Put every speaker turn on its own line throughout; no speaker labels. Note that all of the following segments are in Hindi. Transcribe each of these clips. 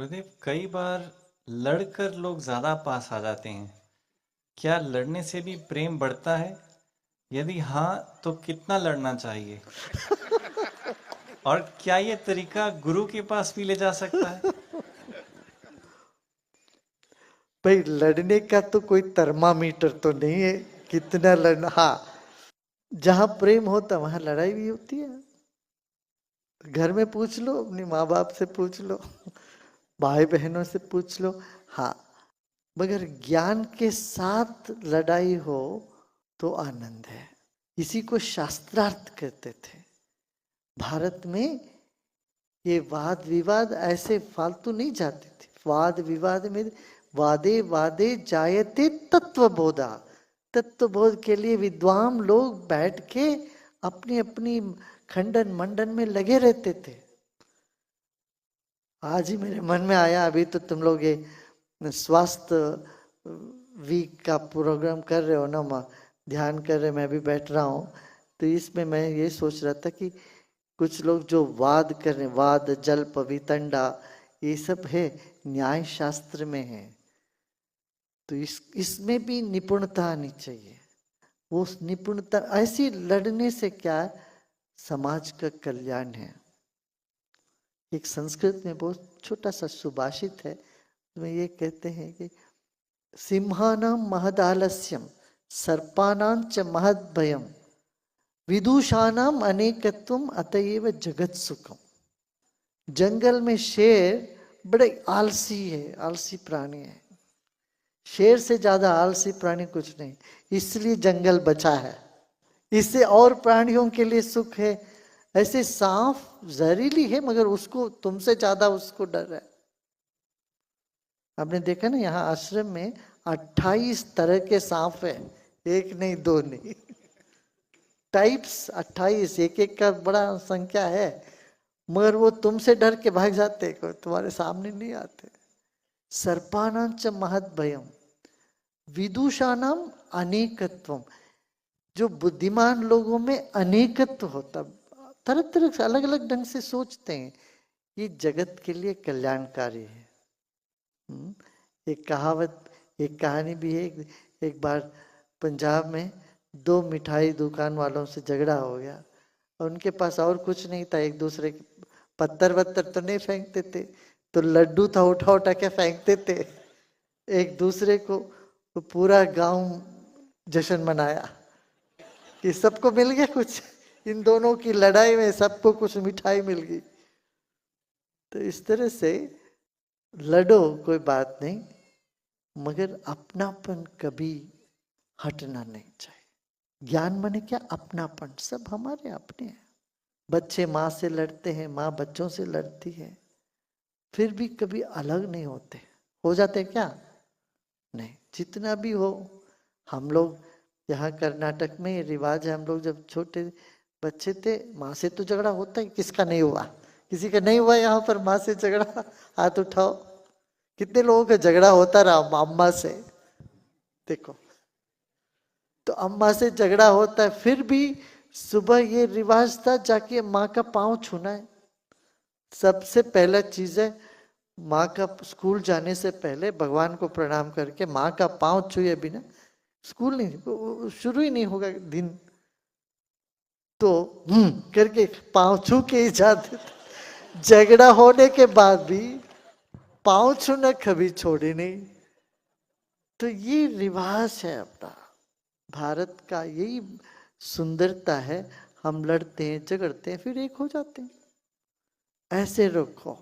गुरुदेव, कई बार लड़कर लोग ज्यादा पास आ जाते हैं। क्या लड़ने से भी प्रेम बढ़ता है? यदि हाँ, तो कितना लड़ना चाहिए? और क्या ये तरीका गुरु के पास भी ले जा सकता है?
भाई लड़ने का तो कोई थर्मामीटर तो नहीं है कितना लड़ना। हाँ, जहां प्रेम होता वहां लड़ाई भी होती है। घर में पूछ लो, अपने माँ बाप से पूछ लो, भाई बहनों से पूछ लो। हाँ, मगर ज्ञान के साथ लड़ाई हो तो आनंद है। इसी को शास्त्रार्थ कहते थे। भारत में ये वाद विवाद ऐसे फालतू नहीं जाते थे। वाद विवाद में वादे वादे जायते तत्वबोधा। तत्वबोध के लिए विद्वान लोग बैठ के अपनी अपनी खंडन मंडन में लगे रहते थे। आज ही मेरे मन में आया, अभी तो तुम लोग ये स्वास्थ्य वीक का प्रोग्राम कर रहे हो ना, माँ ध्यान कर रहे, मैं भी बैठ रहा हूँ। तो इसमें मैं ये सोच रहा था कि कुछ लोग जो वाद कर रहे, वाद जल्प वितंडा, ये सब है न्याय शास्त्र में है। तो इसमें भी निपुणता आनी चाहिए। वो निपुणता, ऐसी लड़ने से क्या समाज का कल्याण है। एक संस्कृत में बहुत छोटा सा सुभाषित है, उसमें ये कहते हैं कि सिंहानाम महदालस्यम सर्पानां च महद भयम विदुषानाम अनेकत्वम अतएव जगत सुखम। जंगल में शेर बड़े आलसी है, आलसी प्राणी है। शेर से ज्यादा आलसी प्राणी कुछ नहीं, इसलिए जंगल बचा है। इससे और प्राणियों के लिए सुख है। ऐसे सांप जहरीली है मगर उसको तुमसे ज्यादा उसको डर है। आपने देखा ना, यहाँ आश्रम में 28 तरह के सांप है, एक नहीं दो नहीं, टाइप्स 28, एक एक का बड़ा संख्या है। मगर वो तुमसे डर के भाग जाते, कोई तुम्हारे सामने नहीं आते। सर्पानांच महद भयम विदुषानाम अनेकत्वम। जो बुद्धिमान लोगों में अनेकत्व होता, तरह तरह से अलग अलग ढंग से सोचते हैं, ये जगत के लिए कल्याणकारी है। एक कहावत, एक कहानी भी है। एक बार पंजाब में दो मिठाई दुकान वालों से झगड़ा हो गया और उनके पास और कुछ नहीं था। एक दूसरे के पत्थर वत्थर तो नहीं फेंकते थे, तो लड्डू था, उठा उठा के फेंकते थे एक दूसरे को। तो पूरा गांव जश्न मनाया कि सबको मिल गया कुछ, इन दोनों की लड़ाई में सबको कुछ मिठाई मिल गई। तो इस तरह से लड़ो, कोई बात नहीं, मगर अपनापन कभी हटना नहीं चाहिए। ज्ञान माने क्या? अपनापन। सब हमारे अपने हैं। बच्चे माँ से लड़ते हैं, माँ बच्चों से लड़ती है, फिर भी कभी अलग नहीं होते। हो जाते क्या? नहीं। जितना भी हो, हम लोग यहाँ कर्नाटक में ये रिवाज है, हम लोग जब छोटे बच्चे थे माँ से तो झगड़ा होता है। किसका नहीं हुआ? किसी का नहीं हुआ यहाँ पर माँ से झगड़ा? हाथ उठाओ। कितने लोगों का झगड़ा होता रहा अम्मा से? देखो, तो अम्मा से झगड़ा होता है, फिर भी सुबह ये रिवाज था जाके माँ का पाँव छूना है। सबसे पहला चीज है, माँ का स्कूल जाने से पहले भगवान को प्रणाम करके माँ का पाँव छुए बिना स्कूल नहीं शुरू ही नहीं होगा दिन। तो करके पाँव छू के ही जाते थे। झगड़ा होने के बाद भी पाँव छूना कभी छोड़े नहीं। तो ये रिवाज है अपना, भारत का यही सुंदरता है। हम लड़ते हैं, झगड़ते हैं, फिर एक हो जाते हैं। ऐसे रखो,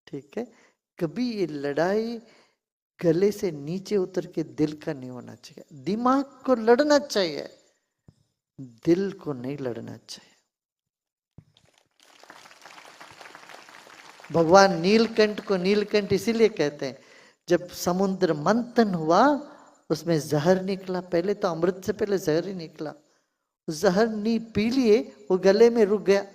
ठीक है? कभी ये लड़ाई गले से नीचे उतर के दिल का नहीं होना चाहिए। दिमाग को लड़ना चाहिए, दिल को नहीं लड़ना चाहिए। भगवान नीलकंठ को नीलकंठ इसीलिए कहते हैं, जब समुद्र मंथन हुआ उसमें जहर निकला। पहले तो अमृत से पहले जहर ही निकला। जहर नी पी लिए, वो गले में रुक गया।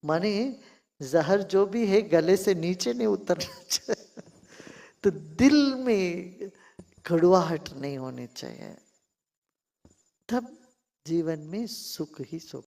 माने जहर जो भी है गले से नीचे नहीं उतरना चाहिए। तो दिल में कड़वाहट नहीं होनी चाहिए, तब जीवन में सुख ही सुख।